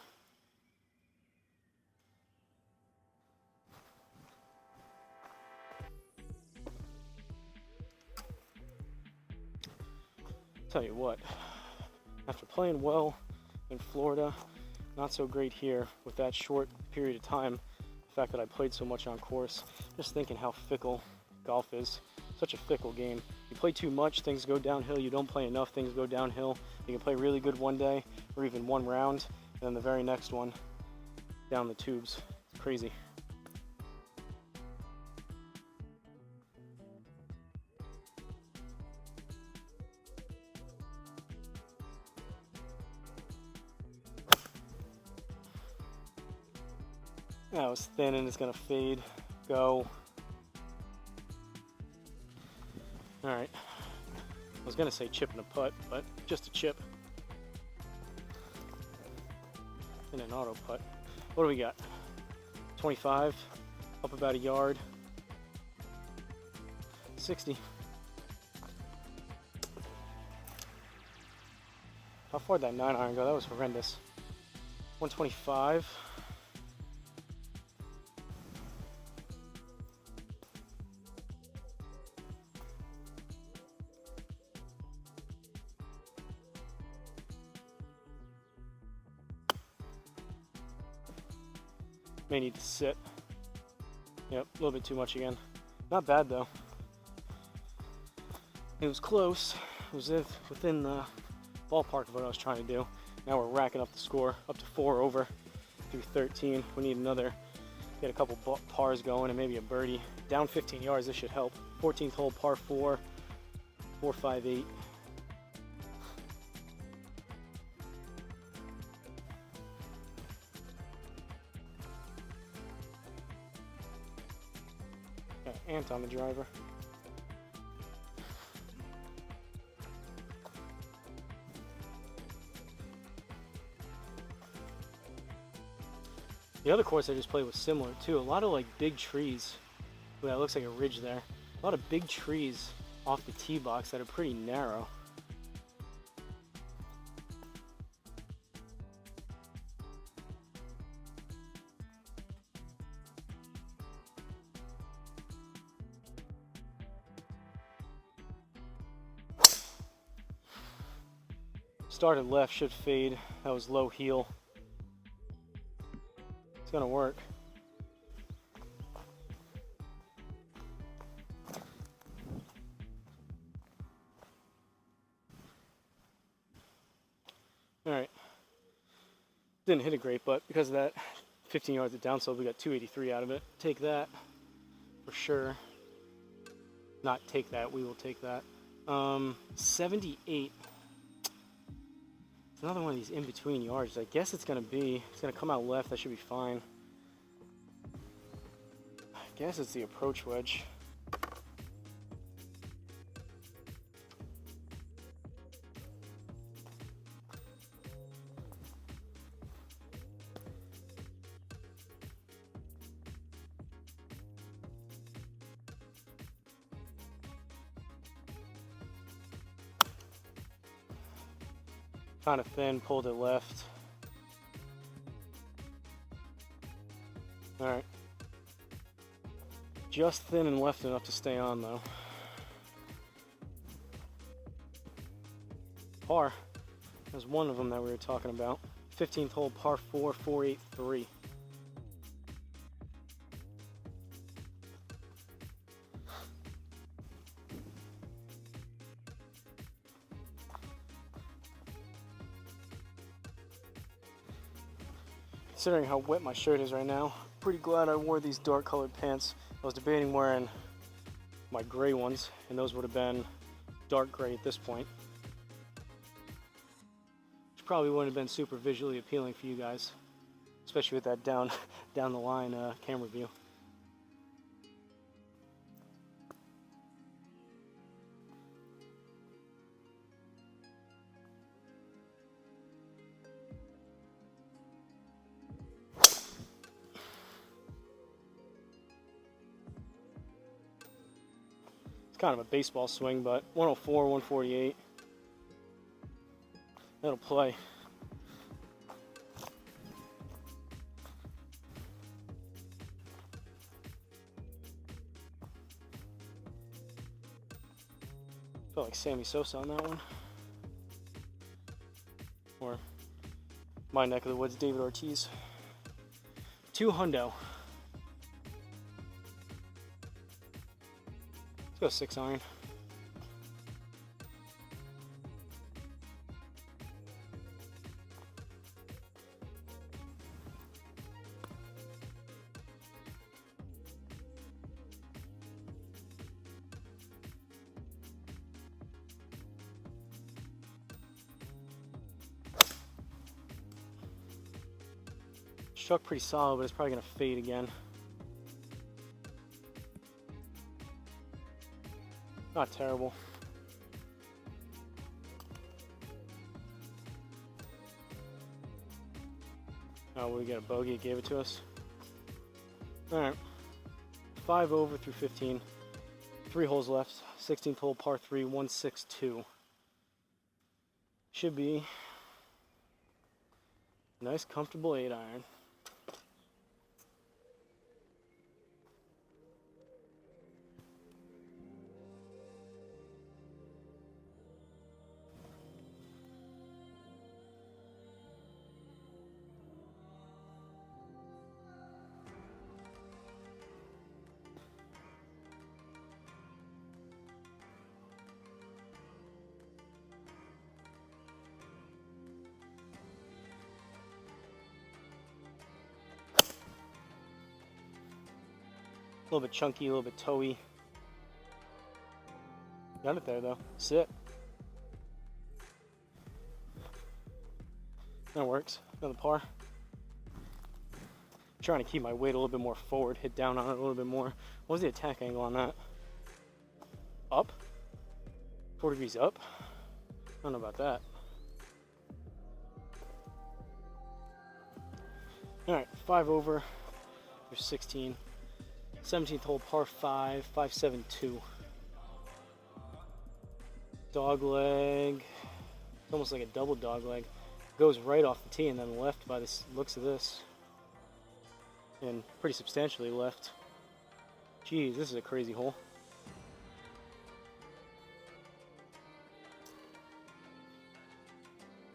Tell you what, after playing well in Florida, not so great here with that short period of time, the fact that I played so much on course, just thinking how fickle golf is. Such a fickle game. You play too much, things go downhill. You don't play enough, things go downhill. You can play really good one day, or even one round, and then the very next one, down the tubes. It's crazy. That was thin and it's gonna fade. Go. Alright. I was gonna say chip and a putt, but just a chip. And an auto putt. What do we got? 25, up about a yard. 60. How far did that 9-iron go? That was horrendous. 125. May need to sit. Yep, a little bit too much again. Not bad though. It was close. It was within the ballpark of what I was trying to do. Now we're racking up the score up to 4 over through 13. We need another, get a couple pars going and maybe a birdie. Down 15 yards, this should help. 14th hole, par 4, 458. Got an ant on the driver. The other course I just played was similar too. A lot of like big trees. Ooh, that looks like a ridge there. A lot of big trees off the tee box that are pretty narrow. Started left, should fade. That was low heel. It's gonna work. Didn't hit it great, but because of that 15 yards of downslope, we got 283 out of it. Take that for sure. Not take that, we will take that. 78. It's another one of these in-between yards. I guess it's gonna come out left. That should be fine. I guess it's the approach wedge. Kind of thin, pulled it left. All right. Just thin and left enough to stay on though. Par. There's one of them that we were talking about. 15th hole, par 4, 483. Considering how wet my shirt is right now, pretty glad I wore these dark colored pants. I was debating wearing my gray ones, and those would have been dark gray at this point. Which probably wouldn't have been super visually appealing for you guys, especially with that down the line camera view. Kind of a baseball swing, but 104, 148. That'll play. Felt like Sammy Sosa on that one. Or my neck of the woods, David Ortiz. 2 hundo. Let's go 6 iron. Struck pretty solid, but it's probably gonna fade again. Not terrible. Oh, we got a bogey, it gave it to us. Alright. 5 over through 15. 3 holes left. 16th hole, par 3, 162. Should be a nice, comfortable 8 iron. A little bit chunky, a little bit toey. Got it there though. Sit. That works. Another par. Trying to keep my weight a little bit more forward, hit down on it a little bit more. What was the attack angle on that? Up? 4 degrees up? I don't know about that. Alright, 5 over. There's 16. 17th hole, par 5, 572. Dog leg. It's almost like a double dog leg. Goes right off the tee and then left by the looks of this. And pretty substantially left. Geez, this is a crazy hole.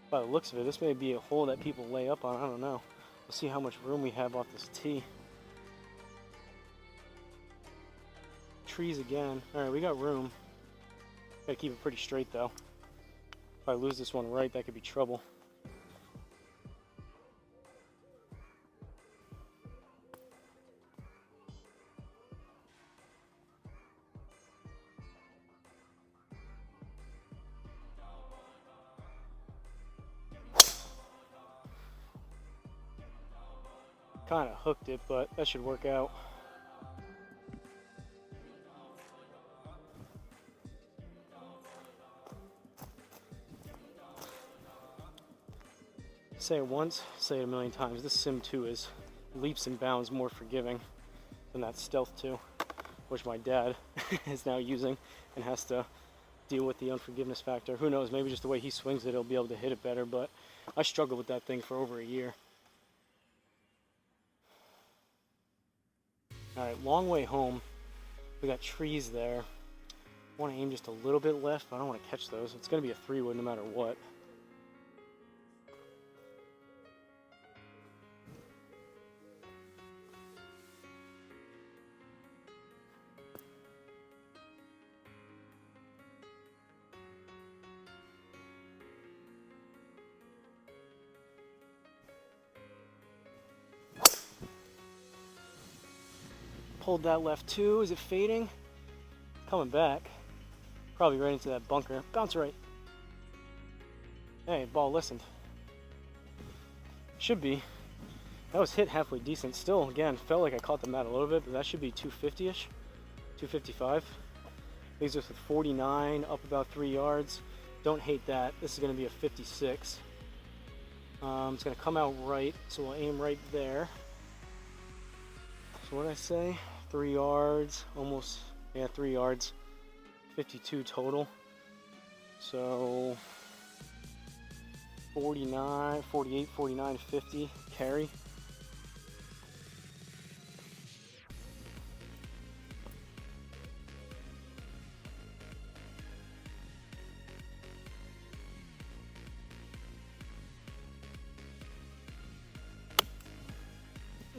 By the looks of it, this may be a hole that people lay up on. I don't know. We'll see how much room we have off this tee. Trees again. Alright, we got room. Gotta keep it pretty straight though. If I lose this one right, that could be trouble. kind of hooked it, but that should work out. Say it once, say it a million times. This Sim 2 is leaps and bounds more forgiving than that Stealth 2, which my dad is now using and has to deal with the unforgiveness factor. Who knows, maybe just the way he swings it, he'll be able to hit it better, but I struggled with that thing for over a year. Alright, long way home. We got trees there. I want to aim just a little bit left, but I don't want to catch those. It's going to be a 3-wood no matter what. Pulled that left too. Is it fading? Coming back. Probably right into that bunker. Bounce right. Hey, ball listened. Should be. That was hit halfway decent. Still, again, felt like I caught the mat a little bit, but that should be 250-ish. 255. Leaves us with 49, up about 3 yards. Don't hate that. This is going to be a 56. It's going to come out right, so we'll aim right there. So what did I say? 3 yards, almost, yeah, 3 yards. 52 total. So 49, 48, 49, 50 carry.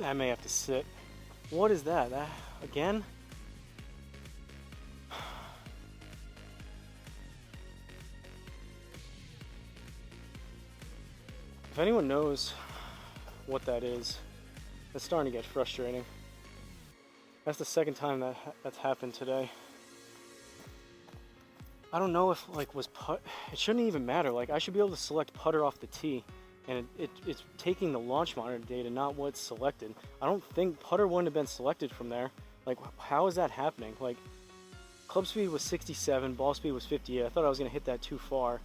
I may have to sit. What is that? That again? If anyone knows what that is, it's starting to get frustrating. That's the second time that's happened today. I don't know if like was putt. It shouldn't even matter. Like I should be able to select putter off the tee, and it's taking the launch monitor data, not what's selected. I don't think putter wouldn't have been selected from there. Like how is that happening? Like club speed was 67, ball speed was 58. I thought I was gonna hit that too far.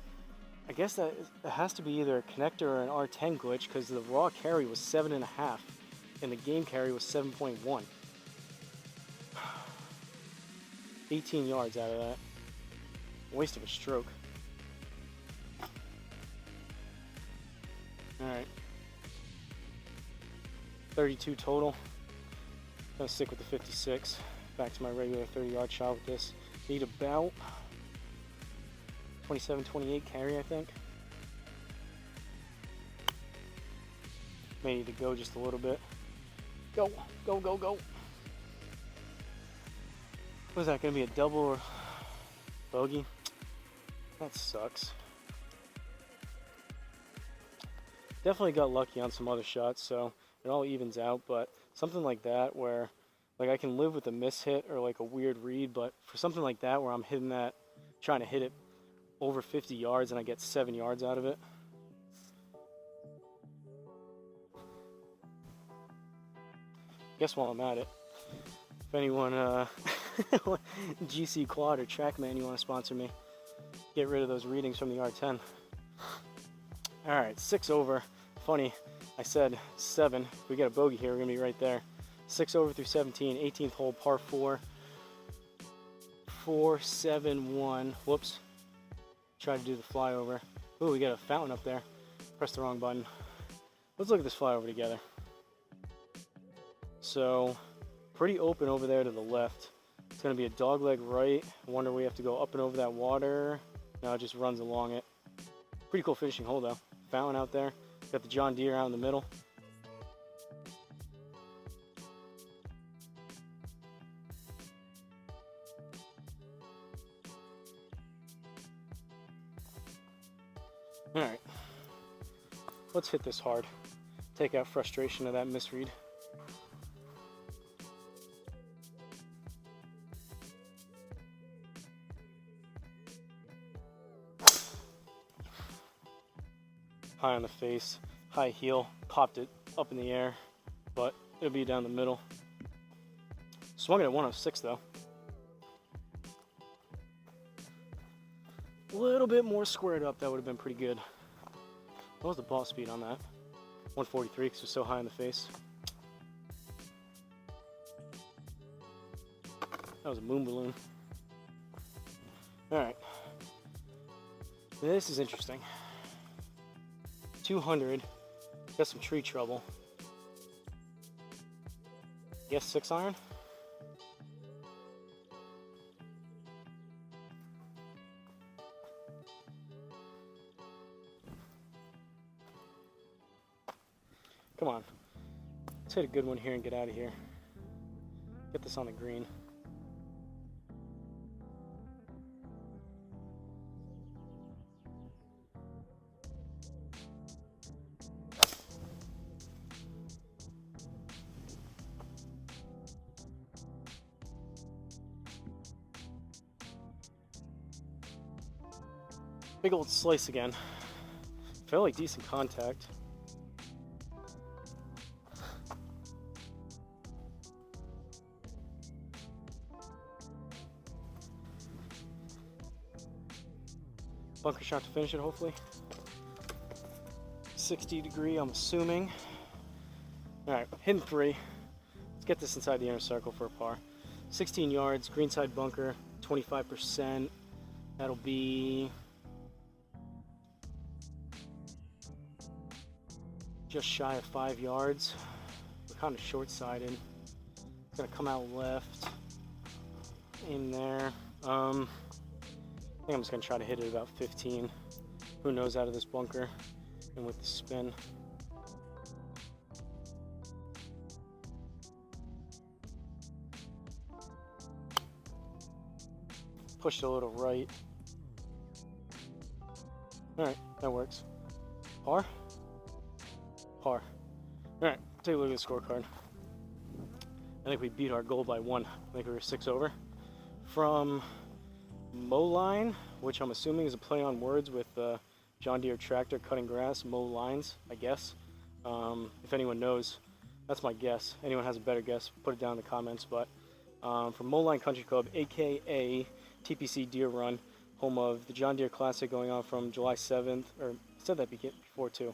I guess that it has to be either a connector or an R10 glitch because the raw carry was 7.5 and the game carry was 7.1. 18 yards out of that. Waste of a stroke. Alright. 32 total. Gonna stick with the 56. Back to my regular 30-yard shot with this. Need about 27, 28 carry, I think. May need to go just a little bit. Go, go, go, go. Was that gonna be a double or bogey? That sucks. Definitely got lucky on some other shots, so it all evens out, but something like that where like I can live with a miss hit or like a weird read, but for something like that where I'm hitting that, trying to hit it over 50 yards and I get 7 yards out of it. Guess while I'm at it, if anyone GC Quad or Trackman, you want to sponsor me, get rid of those readings from the R10. Alright, 6 over. Funny, I said 7. If we get a bogey here, we're going to be right there. 6 over through 17, 18th hole, par 4. 4, 7, 1. Whoops. Try to do the flyover. Ooh, we got a fountain up there. Press the wrong button. Let's look at this flyover together. So, pretty open over there to the left. It's going to be a dogleg right. I wonder we have to go up and over that water. No, it just runs along it. Pretty cool finishing hole though. Fountain out there. Got the John Deere out in the middle. Alright. Let's hit this hard. Take out frustration of that misread. High on the face, high heel, popped it up in the air, but it'll be down the middle. Swung it at 106 though. A little bit more squared up, that would have been pretty good. What was the ball speed on that? 143 because it was so high in the face. That was a moon balloon. Alright. This is interesting. 200. Got some tree trouble. Guess 6 iron? Come on. Let's hit a good one here and get out of here. Get this on the green. Big old slice again. Fairly decent contact. Bunker shot to finish it, hopefully. 60 degree, I'm assuming. Alright, hitting 3. Let's get this inside the inner circle for a par. 16 yards, greenside bunker, 25%. That'll be just shy of 5 yards. We're kind of short-sided. It's gonna come out left. In there. I think I'm just going to try to hit it about 15. Who knows out of this bunker and with the spin. Pushed a little right. Alright, that works. Par? Par. Alright, take a look at the scorecard. I think we beat our goal by 1. I think we were 6 over. From Moline, which I'm assuming is a play on words with John Deere tractor cutting grass, mow lines, I guess. If anyone knows, that's my guess. Anyone has a better guess, put it down in the comments. But from Moline Country Club, aka TPC Deere Run, home of the John Deere Classic going on from July 7th, or I said that before too,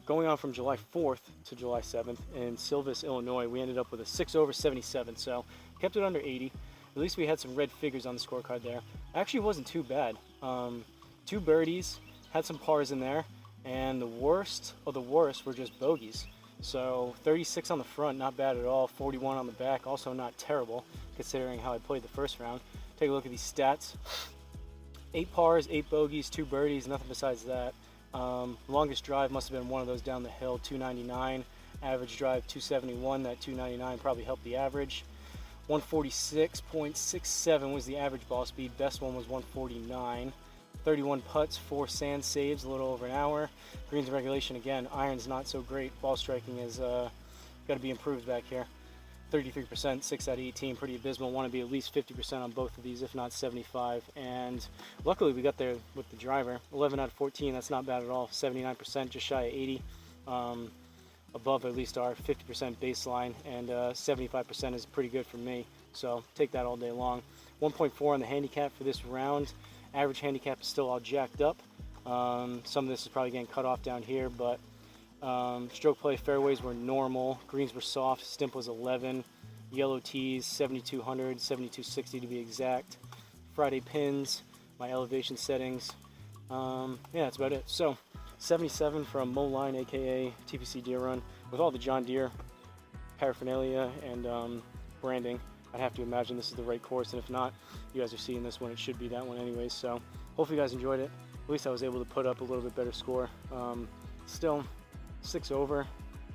going on from July 4th to July 7th in Silvis, Illinois. We ended up with a 6 over 77, so kept it under 80. At least we had some red figures on the scorecard there. Actually, it wasn't too bad. 2 birdies, had some pars in there, and the worst of the worst were just bogeys. So 36 on the front, not bad at all. 41 on the back, also not terrible, considering how I played the first round. Take a look at these stats. 8 pars, 8 bogeys, 2 birdies, nothing besides that. Longest drive must have been one of those down the hill, 299. Average drive, 271. That 299 probably helped the average. 146.67 was the average ball speed. Best one was 149. 31 putts, 4 sand saves, a little over an hour. Greens and regulation, again, iron's not so great. Ball striking is got to be improved back here. 33%, 6 out of 18, pretty abysmal. Want to be at least 50% on both of these, if not 75. And luckily we got there with the driver. 11 out of 14, that's not bad at all. 79%, just shy of 80. Above at least our 50% baseline, and 75% is pretty good for me, so take that all day long. 1.4 on the handicap for this round. Average handicap is still all jacked up. Some of this is probably getting cut off down here, but stroke play fairways were normal, greens were soft, stimp was 11, yellow tees 7200, 7260 to be exact. Friday pins, my elevation settings, yeah, that's about it. So 77 from Moline, aka TPC Deere Run, with all the John Deere paraphernalia and branding. I have to imagine this is the right course, and if not, you guys are seeing this one, it should be that one anyways. So hopefully you guys enjoyed it. At least I was able to put up a little bit better score. Still 6 over.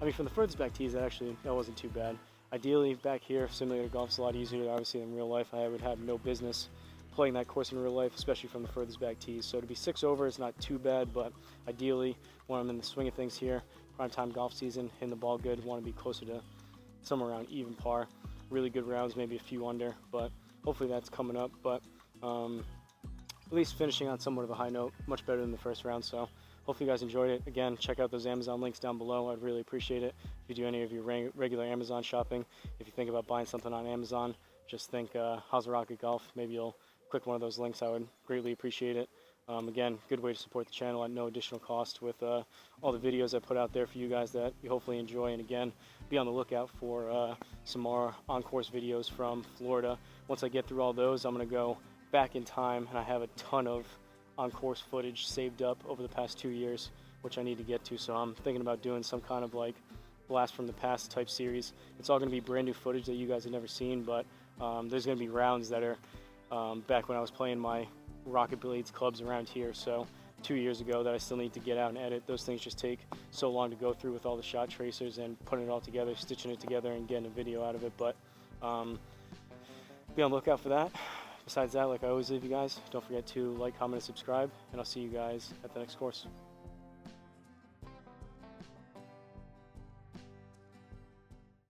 I mean, from the furthest back tees, that wasn't too bad. Ideally, back here, simulator golf's a lot easier, obviously, in real life. I would have no business playing that course in real life, especially from the furthest back tees. So to be 6 over is not too bad, but ideally, when I'm in the swing of things here, prime time golf season, hitting the ball good, want to be closer to somewhere around even par. Really good rounds, maybe a few under, but hopefully that's coming up. But at least finishing on somewhat of a high note, much better than the first round. So hopefully you guys enjoyed it. Again, check out those Amazon links down below. I'd really appreciate it. If you do any of your regular Amazon shopping, if you think about buying something on Amazon, just think Hosel Rocket Golf. Maybe you'll click one of those links. I would greatly appreciate it. Again, good way to support the channel at no additional cost with all the videos I put out there for you guys that you hopefully enjoy. And again, be on the lookout for some more on-course videos from Florida. Once I get through all those, I'm going to go back in time, and I have a ton of on-course footage saved up over the past 2 years, which I need to get to. So I'm thinking about doing some kind of like blast from the past type series. It's all going to be brand new footage that you guys have never seen, but there's going to be rounds that are back when I was playing my Rocket Blades clubs around here, so 2 years ago, that I still need to get out and edit. Those things just take so long to go through with all the shot tracers and putting it all together, stitching it together and getting a video out of it. But be on the lookout for that. Besides that, like I always leave you guys, don't forget to like, comment, and subscribe, and I'll see you guys at the next course.